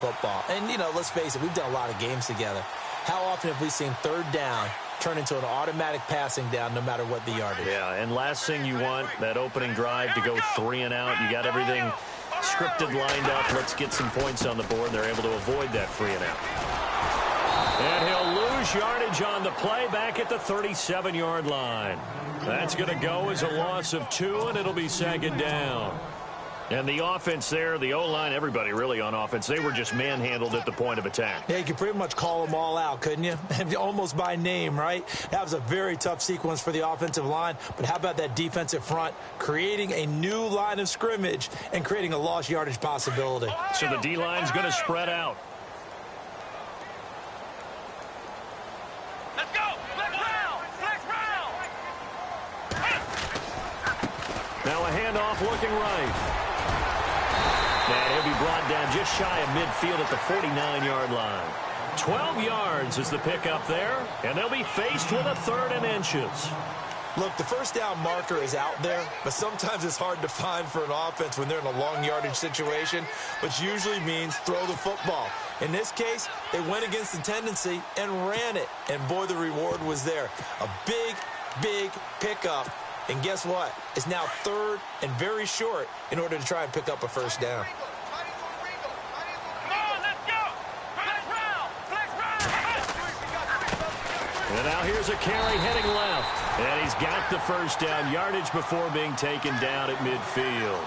football. And, you know, let's face it, we've done a lot of games together. How often have we seen third down turn into an automatic passing down no matter what the yardage? Yeah, and last thing you want, that opening drive to go 3 and out. You got everything scripted, lined up. Let's get some points on the board. They're able to avoid that 3 and out. And he'll lose yardage on the play back at the 37-yard line. That's going to go as a loss of 2, and it'll be second down. And the offense there, the O-line, everybody really on offense, they were just manhandled at the point of attack. Yeah, you could pretty much call them all out, couldn't you? Almost by name, right? That was a very tough sequence for the offensive line. But how about that defensive front creating a new line of scrimmage and creating a lost yardage possibility? So the D-line's going to spread out. Let's go! Flex round! Flex round! Now a handoff looking right. And he'll be brought down just shy of midfield at the 49-yard line. 12 yards is the pickup there, and they'll be faced with a 3rd and inches. Look, the first down marker is out there, but sometimes it's hard to find for an offense when they're in a long yardage situation, which usually means throw the football. In this case, they went against the tendency and ran it, and boy, the reward was there. A big, big pickup. And guess what? It's now 3rd and very short in order to try and pick up a first down. And now here's a carry heading left. And he's got the first down, yardage before being taken down at midfield.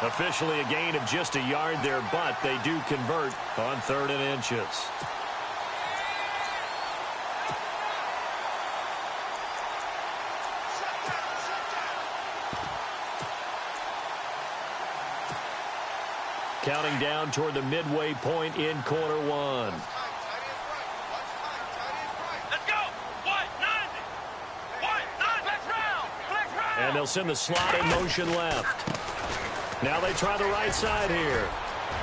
Officially a gain of just a yard there, but they do convert on 3rd and inches. Counting down toward the midway point in quarter 1. Let's go! What? 90! What? 9! Flex round! Flex round! And they'll send the slot in motion left. Now they try the right side here.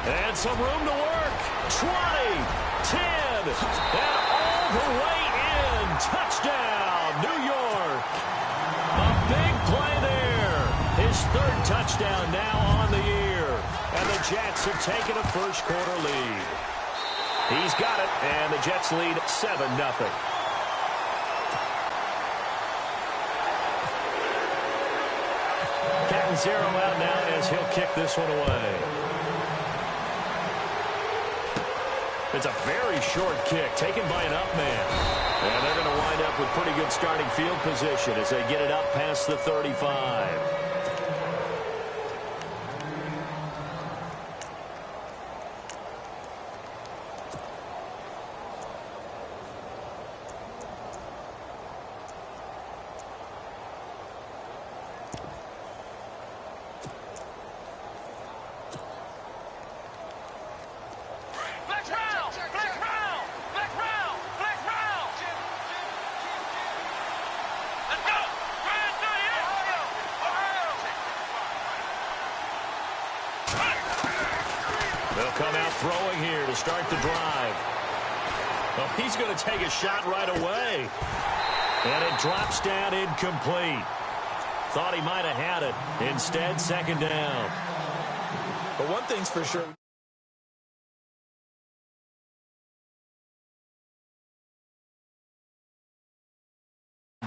And some room to work. 20, 10, and all the way in. Touchdown, New York. A big play there. His 3rd touchdown now on the year. And the Jets have taken a first-quarter lead. He's got it, and the Jets lead 7-0. Catanzaro out now as he'll kick this one away. It's a very short kick taken by an up man. And they're going to wind up with pretty good starting field position as they get it up past the 35. They'll come out throwing here to start the drive. Oh, he's going to take a shot right away. And it drops down incomplete. Thought he might have had it. Instead, second down. But one thing's for sure.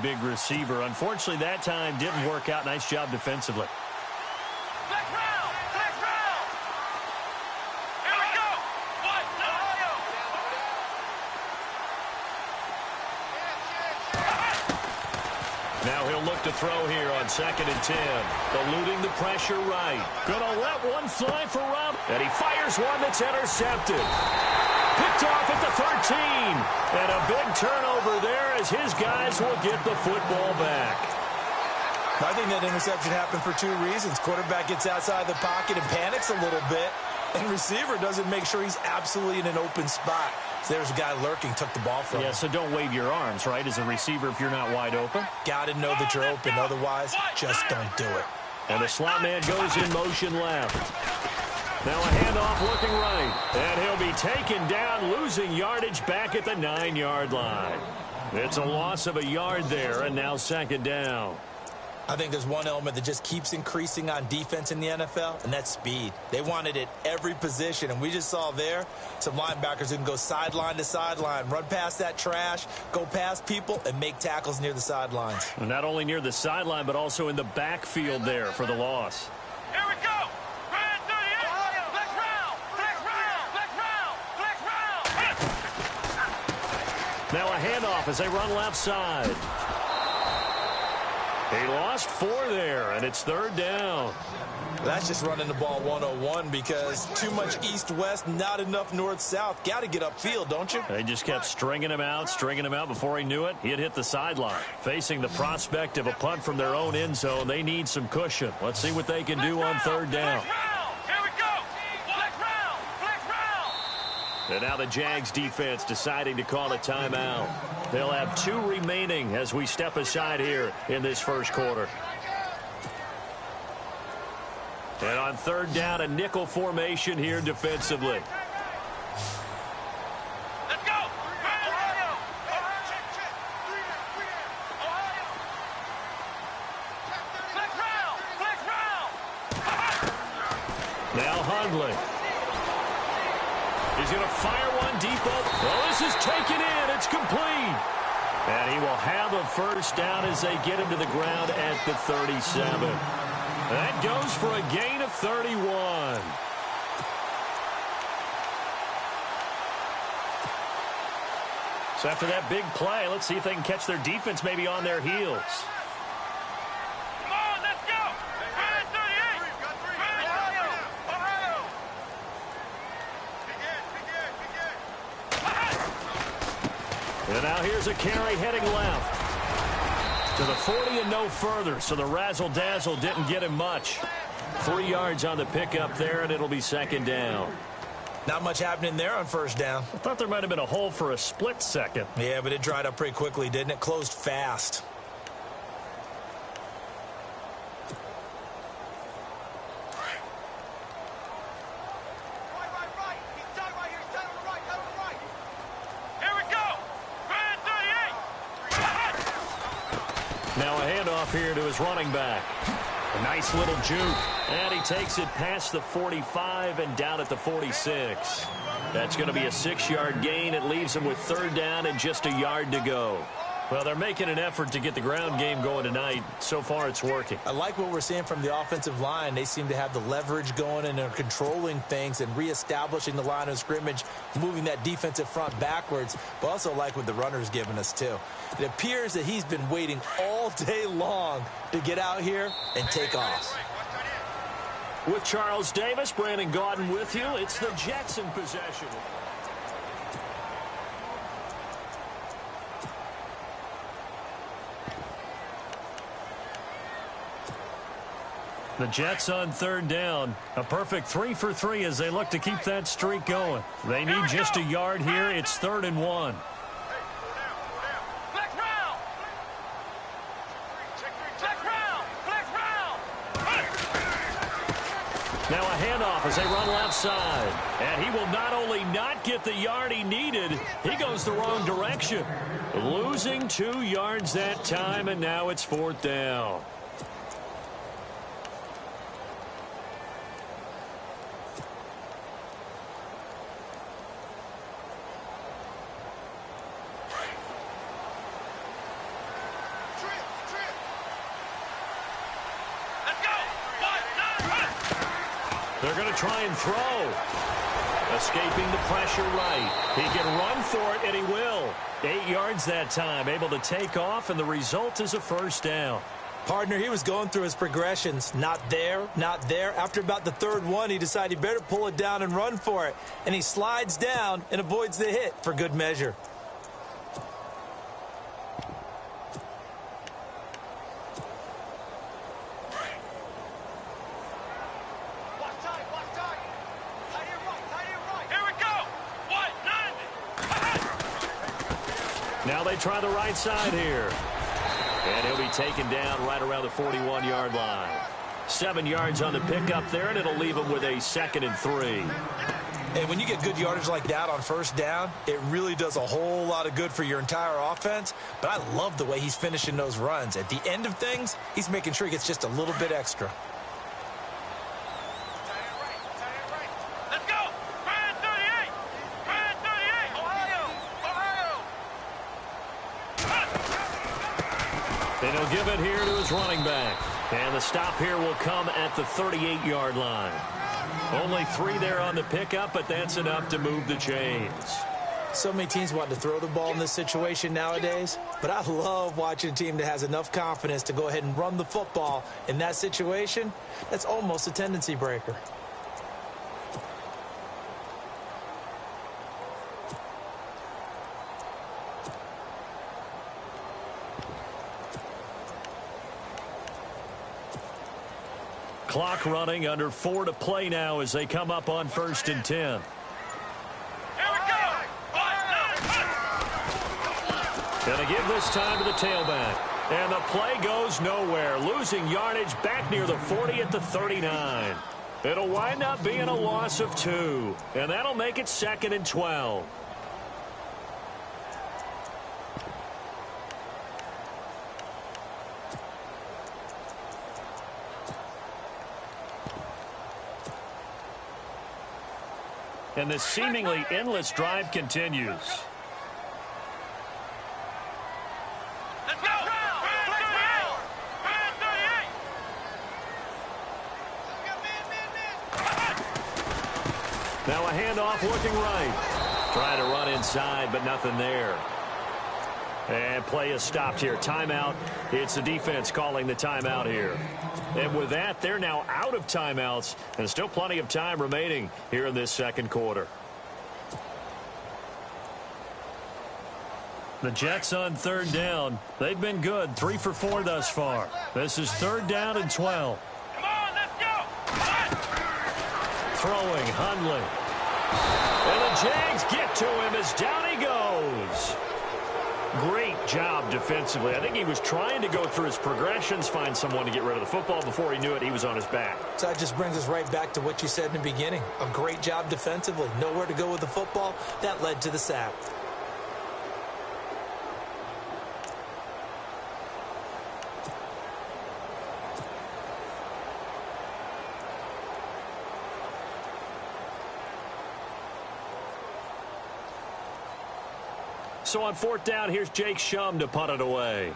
Big receiver. Unfortunately, that time didn't work out. Nice job defensively. Flex round! Flex round! Here we go! What? Now he'll look to throw here on 2nd and 10. Eluding the pressure right. Gonna let one fly for Rob. And he fires one that's intercepted. Picked off at the 13. And a big turnover there as his guys will get the football back. I think that interception happened for 2 reasons. Quarterback gets outside the pocket and panics a little bit. And receiver doesn't make sure he's absolutely in an open spot. So there's a guy lurking, took the ball from him. Yeah, so don't wave your arms, right, as a receiver if you're not wide open. Got to know that you're open. Otherwise, just don't do it. And the slot man goes in motion left. Now a handoff looking right. And he'll be taken down, losing yardage back at the 9-yard line. It's a loss of a yard there, and now second down. I think there's one element that just keeps increasing on defense in the NFL, and that's speed. They want it at every position, and we just saw there some linebackers who can go sideline to sideline, run past that trash, go past people, and make tackles near the sidelines. And not only near the sideline, but also in the backfield there for the loss. Here we go. Grand 38. Flex round. Flex round. Flex round. Flex round. Now a handoff as they run left side. He lost 4 there, and it's third down. That's just running the ball 101 because too much east-west, not enough north-south. Got to get upfield, don't you? They just kept stringing him out. Before he knew it, he had hit the sideline. Facing the prospect of a punt from their own end zone, they need some cushion. Let's see what they can do on third down. Here we go. Flex round. Flex round. And now the Jags defense deciding to call a timeout. They'll have 2 remaining as we step aside here in this first quarter. And on third down, a nickel formation here defensively. Let's go. Ohio. Flex round. Flex round. Now Hundley. He's going to fire one deep over. Oh, this is taken in. It's complete. And he will have a first down as they get him to the ground at the 37. That goes for a gain of 31. So after that big play, let's see if they can catch their defense maybe on their heels. Come on, let's go. Grand 38. Ohio. Ohio. And now here's a carry heading left. To the 40 and no further, so the razzle-dazzle didn't get him much. 3 yards on the pickup there, and it'll be second down. Not much happening there on first down. I thought there might have been a hole for a split second. Yeah, but it dried up pretty quickly, didn't it? Closed fast. Now a handoff here to his running back. A nice little juke. And he takes it past the 45 and down at the 46. That's going to be a 6-yard gain. It leaves him with third down and just a yard to go. Well, they're making an effort to get the ground game going tonight. So far, it's working. I like what we're seeing from the offensive line. They seem to have the leverage going and they're controlling things and reestablishing the line of scrimmage, moving that defensive front backwards, but also like what the runner's giving us, too. It appears that he's been waiting all day long to get out here and take off. With Charles Davis, Brandon Gaudin with you. It's the Jets in possession. The Jets on third down. A perfect 3 for 3 as they look to keep that streak going. They need just a yard here. It's 3rd and 1. Flex round. Flex round. Flex round. Now a handoff as they run left side. And he will not only not get the yard he needed, he goes the wrong direction. Losing 2 yards that time, and now it's 4th down. They're going to try and throw. Escaping the pressure right. He can run for it, and he will. 8 yards that time, able to take off, and the result is a first down. Partner, he was going through his progressions. Not there, not there. After about the 3rd one, he decided he better pull it down and run for it. And he slides down and avoids the hit for good measure. Now they try the right side here. And he'll be taken down right around the 41-yard line. 7 yards on the pickup there, and it'll leave him with a 2nd and 3. And when you get good yardage like that on first down, it really does a whole lot of good for your entire offense. But I love the way he's finishing those runs. At the end of things, he's making sure he gets just a little bit extra. Let's go! Brand 38! Brand 38! Ohio! Ohio! And he'll give it here to his running back. And the stop here will come at the 38-yard line. Only 3 there on the pickup, but that's enough to move the chains. So many teams want to throw the ball in this situation nowadays, but I love watching a team that has enough confidence to go ahead and run the football in that situation. That's almost a tendency breaker. Clock running, under 4 to play now as they come up on 1st and 10. Here we go! Gonna give this time to the tailback. And the play goes nowhere, losing yardage back near the 40 at the 39. It'll wind up being a loss of 2, and that'll make it 2nd and 12. And this seemingly endless drive continues. Let's go! Brand 38! Brand 38! Now a handoff looking right. Trying to run inside, but nothing there. And play is stopped here. Timeout. It's the defense calling the timeout here. And with that, they're now out of timeouts, and still plenty of time remaining here in this second quarter. The Jets on 3rd down. They've been good, 3 for 4 thus far. This is 3rd down and 12. Come on, let's go! Throwing, Hundley. And the Jags get to him as down he goes. Great job defensively. I think he was trying to go through his progressions, find someone to get rid of the football. Before he knew it, he was on his back. So that just brings us right back to what you said in the beginning. A great job defensively. Nowhere to go with the football. That led to the sack. So on 4th down, here's Jake Shum to punt it away.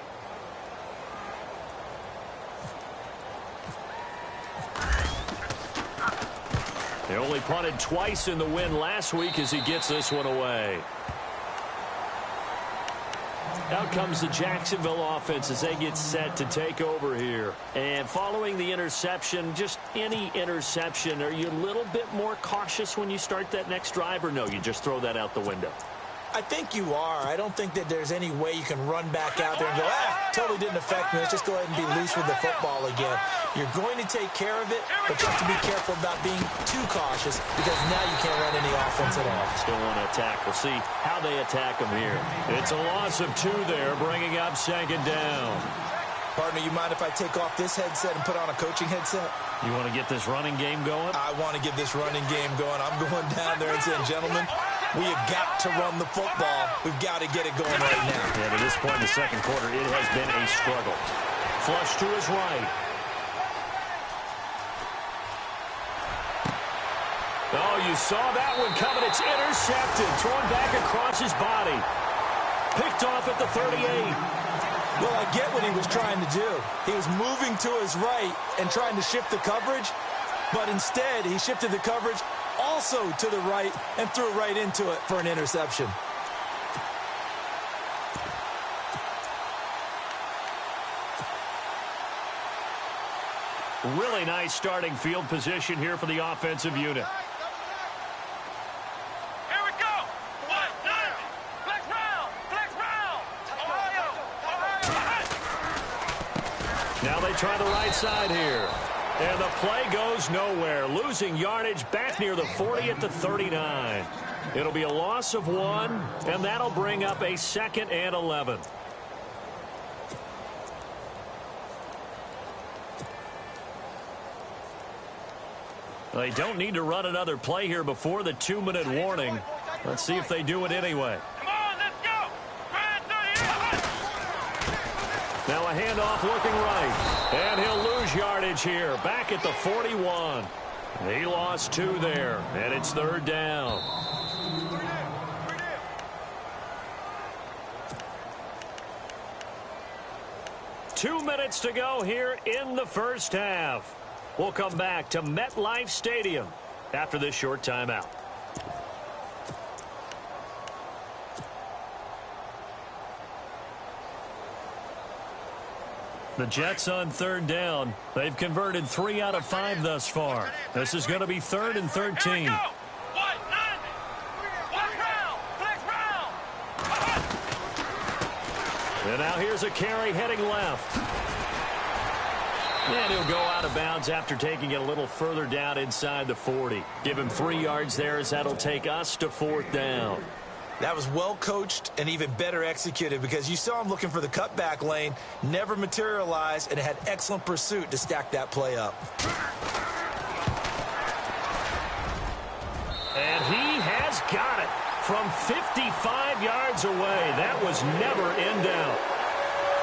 They only punted twice in the win last week as he gets this one away. Out comes the Jacksonville offense as they get set to take over here. And following the interception, just any interception, are you a little bit more cautious when you start that next drive, or no, you just throw that out the window? I think you are. I don't think that there's any way you can run back out there and go, totally didn't affect me. Let's just go ahead and be loose with the football again. You're going to take care of it, but you have to be careful about being too cautious because now you can't run any offense at all. Still want to attack. We'll see how they attack them here. It's a loss of 2 there, bringing up 2nd down. Partner, you mind if I take off this headset and put on a coaching headset? You want to get this running game going? I want to get this running game going. I'm going down there and saying, gentlemen, we have got to run the football. We've got to get it going right now. Yeah, to this point in the second quarter, it has been a struggle. Flush to his right. Oh, you saw that one coming. It's intercepted. Thrown back across his body. Picked off at the 38. Well, I get what he was trying to do. He was moving to his right and trying to shift the coverage, but instead he shifted the coverage also to the right and threw right into it for an interception. Really nice starting field position here for the offensive unit. Here we go! Flex round! Flex round! Ohio! Now they try the right side here. And the play goes nowhere, losing yardage back near the 40 at the 39. It'll be a loss of 1, and that'll bring up a 2nd and 11. They don't need to run another play here before the 2-minute warning. Let's see if they do it anyway. Come on, let's go. Now a handoff looking right. And he'll lose yardage here. Back at the 41. He lost 2 there. And it's 3rd down. Two minutes to go here in the first half. We'll come back to MetLife Stadium after this short timeout. The Jets on 3rd down. They've converted 3 out of 5 thus far. This is going to be 3rd and 13. And now here's a carry heading left. And he'll go out of bounds after taking it a little further down inside the 40. Give him 3 yards there as that'll take us to 4th down. That was well coached and even better executed because you saw him looking for the cutback lane, never materialized, and had excellent pursuit to stack that play up. And he has got it from 55 yards away. That was never in doubt.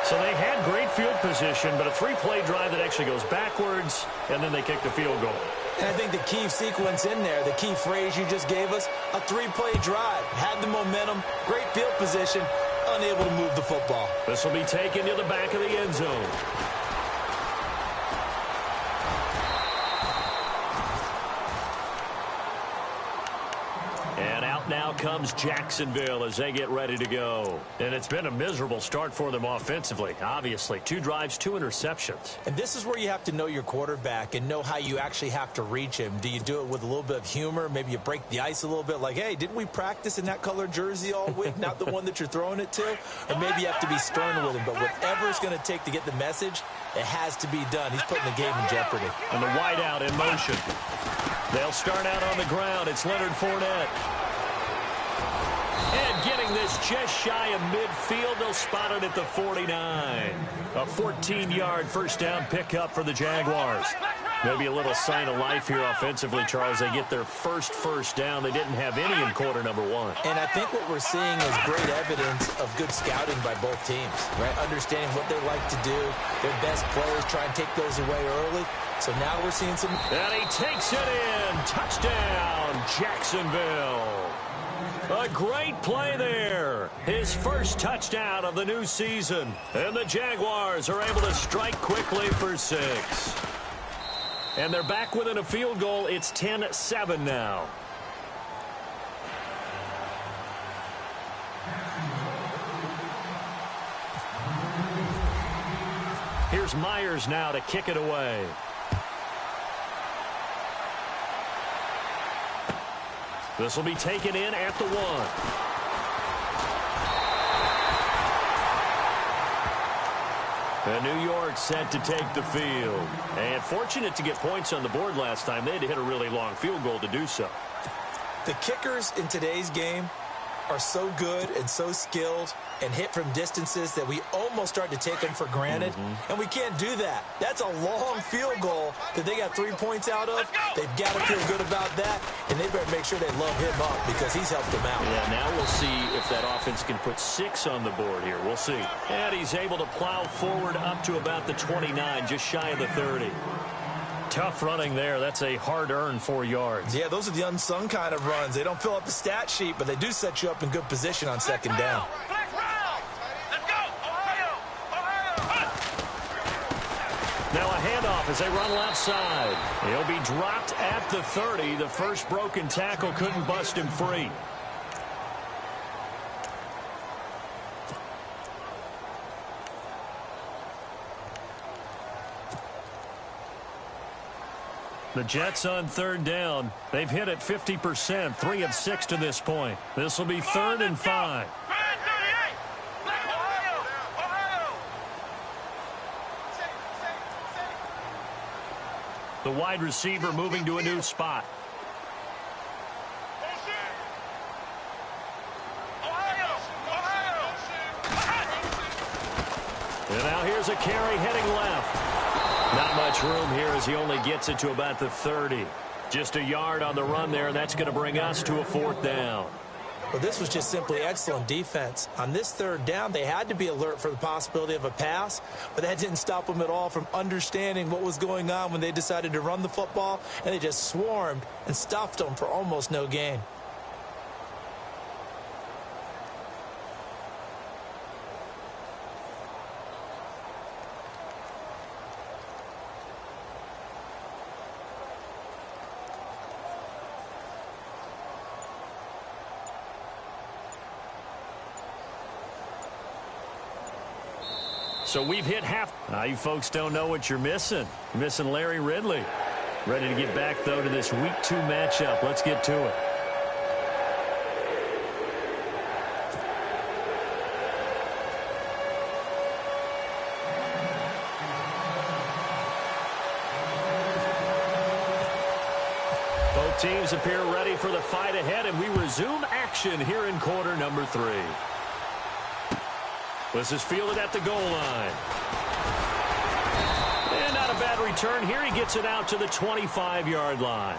So they had great field position, but a 3-play drive that actually goes backwards, and then they kick the field goal. And I think the key sequence in there, the key phrase you just gave us, a 3-play drive. Had the momentum, great field position, unable to move the football. This will be taken to the back of the end zone. And out now comes Jacksonville as they get ready to go. And it's been a miserable start for them offensively. Obviously, 2 drives, 2 interceptions. And this is where you have to know your quarterback and know how you actually have to reach him. Do you do it with a little bit of humor? Maybe you break the ice a little bit like, hey, didn't we practice in that color jersey all week? Not the one that you're throwing it to? Or maybe you have to be stern with him. But whatever it's going to take to get the message, it has to be done. He's putting the game in jeopardy. And the wideout in motion. They'll start out on the ground. It's Leonard Fournette. And getting this just shy of midfield, they'll spot it at the 49. A 14-yard first down pickup for the Jaguars. Maybe a little sign of life here offensively, Charles. They get their first down. They didn't have any in quarter number 1. And I think what we're seeing is great evidence of good scouting by both teams, right? Understanding what they like to do. Their best players try and take those away early. So now we're seeing some... And he takes it in. Touchdown, Jacksonville. A great play there. His first touchdown of the new season. And the Jaguars are able to strike quickly for 6. And they're back within a field goal. It's 10-7 now. Here's Myers now to kick it away. This will be taken in at the 1. And New York set to take the field. And fortunate to get points on the board last time. They had to hit a really long field goal to do so. The kickers in today's game are so good and so skilled and hit from distances that we almost start to take them for granted. And we can't do that. That's a long field goal that they got 3 points out of. They've got to feel good about that, and they better make sure they love him up because he's helped them out. Yeah, now we'll see if that offense can put 6 on the board here. We'll see. And he's able to plow forward up to about the 29, just shy of the 30. Tough running there. That's a hard-earned 4 yards. Yeah, those are the unsung kind of runs. They don't fill up the stat sheet, but they do set you up in good position on 2nd down. Now a handoff as they run left side. He'll be dropped at the 30. The first broken tackle couldn't bust him free. The Jets on 3rd down. They've hit it 50%, 3 of 6 to this point. This will be 3rd and 5. The wide receiver moving to a new spot. And now here's a carry heading left. Not much room here as he only gets it to about the 30. Just a yard on the run there, and that's going to bring us to a 4th down. Well, this was just simply excellent defense. On this 3rd down, they had to be alert for the possibility of a pass, but that didn't stop them at all from understanding what was going on when they decided to run the football, and they just swarmed and stuffed them for almost no gain. So we've hit half. Now you folks don't know what you're missing. You're missing Larry Ridley. Ready to get back, though, to this Week 2 matchup. Let's get to it. Both teams appear ready for the fight ahead, and we resume action here in quarter number 3. This is fielded at the goal line. And not a bad return here. He gets it out to the 25-yard line.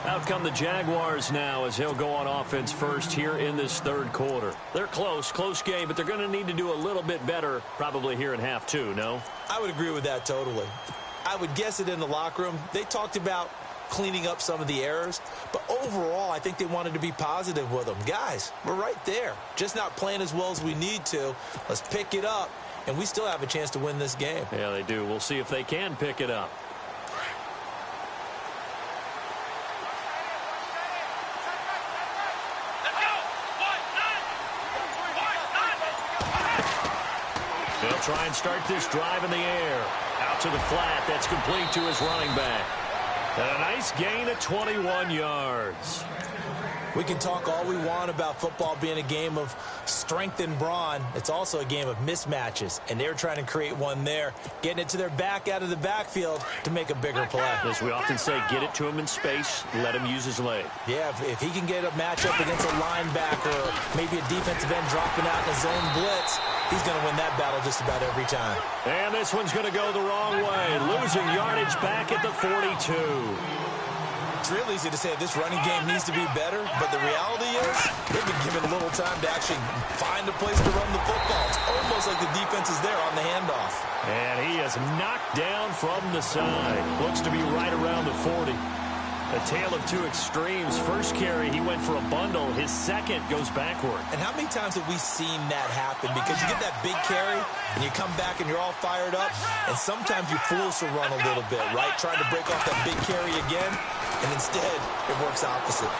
Out come the Jaguars now as he'll go on offense first here in this 3rd quarter. They're close game, but they're going to need to do a little bit better probably here in half 2, no? I would agree with that totally. I would guess it in the locker room. They talked about cleaning up some of the errors, but overall I think they wanted to be positive with them. Guys, we're right there, just not playing as well as we need to. Let's pick it up, and we still have a chance to win this game. Yeah, they do. We'll see if they can pick it up. They'll try and start this drive in the air. Out to the flat. That's complete to his running back. And a nice gain of 21 yards. We can talk all we want about football being a game of strength and brawn. It's also a game of mismatches, and they're trying to create one there, getting it to their back out of the backfield to make a bigger play. As we often say, get it to him in space, let him use his leg. Yeah, if he can get a matchup against a linebacker or maybe a defensive end dropping out in a zone blitz, he's going to win that battle just about every time. And this one's going to go the wrong way, losing yardage back at the 42. It's real easy to say this running game needs to be better, but the reality is they've been given a little time to actually find a place to run the football. It's almost like the defense is there on the handoff. And he is knocked down from the side. Looks to be right around the 40. A tale of two extremes. First carry, he went for a bundle. His second goes backward. And how many times have we seen that happen? Because you get that big carry, and you come back and you're all fired up, and sometimes you force a run a little bit, right? Trying to break off that big carry again, and instead it works opposite.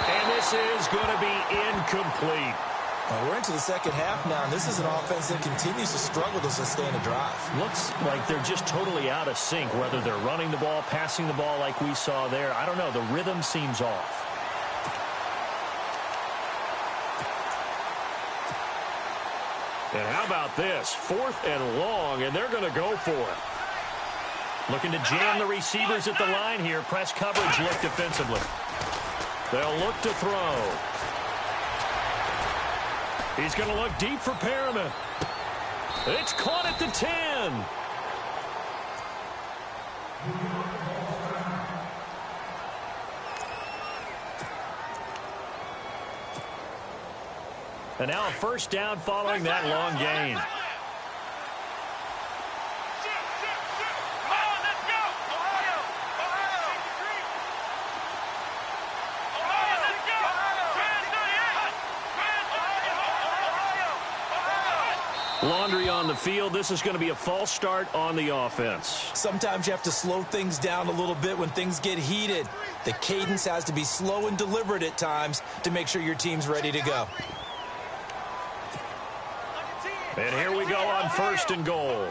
And this is going to be incomplete. Well, we're into the second half now, and this is an offense that continues to struggle to sustain a drive. Looks like they're just totally out of sync, whether they're running the ball, passing the ball like we saw there. I don't know. The rhythm seems off. And how about this? 4th and long, and they're going to go for it. Looking to jam the receivers at the line here. Press coverage look defensively. They'll look to throw. He's going to look deep for Perriman. It's caught at the 10. And now a first down following that long gain. Laundry on the field. This is going to be a false start on the offense. Sometimes you have to slow things down a little bit when things get heated. The cadence has to be slow and deliberate at times to make sure your team's ready to go. And here we go on 1st and goal.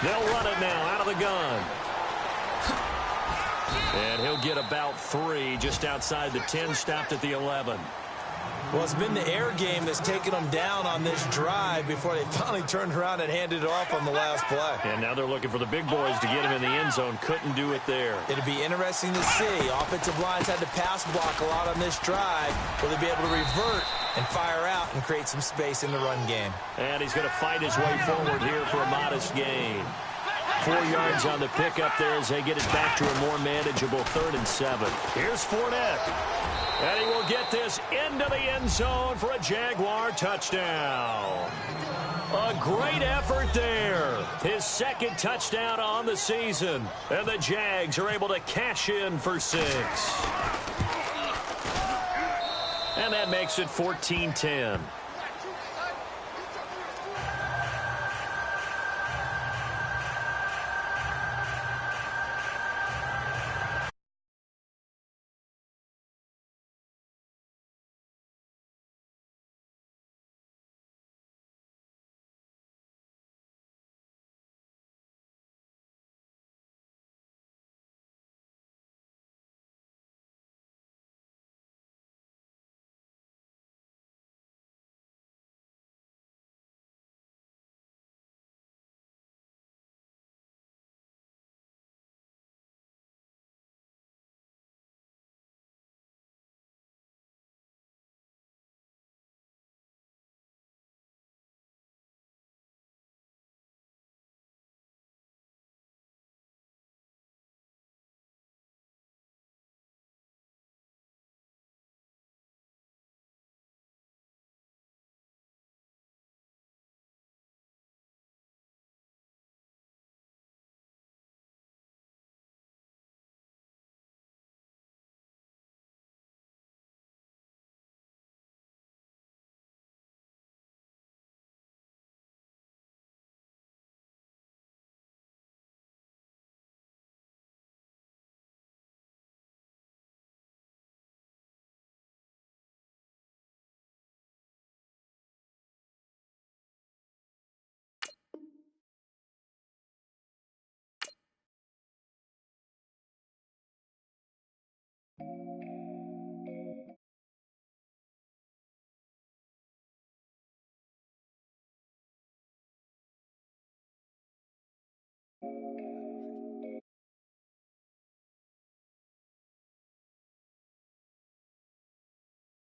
They'll run it now out of the gun. And he'll get about 3 just outside the 10, stopped at the 11. Well, it's been the air game that's taken them down on this drive before they finally turned around and handed it off on the last play. And now they're looking for the big boys to get him in the end zone. Couldn't do it there. It'll be interesting to see. Offensive lines had to pass block a lot on this drive. Will they be able to revert and fire out and create some space in the run game. And he's going to fight his way forward here for a modest gain. 4 yards on the pickup there as they get it back to a more manageable 3rd and 7. Here's Fournette. And he will get this into the end zone for a Jaguar touchdown. A great effort there. His 2nd touchdown on the season. And the Jags are able to cash in for 6. And that makes it 14-10.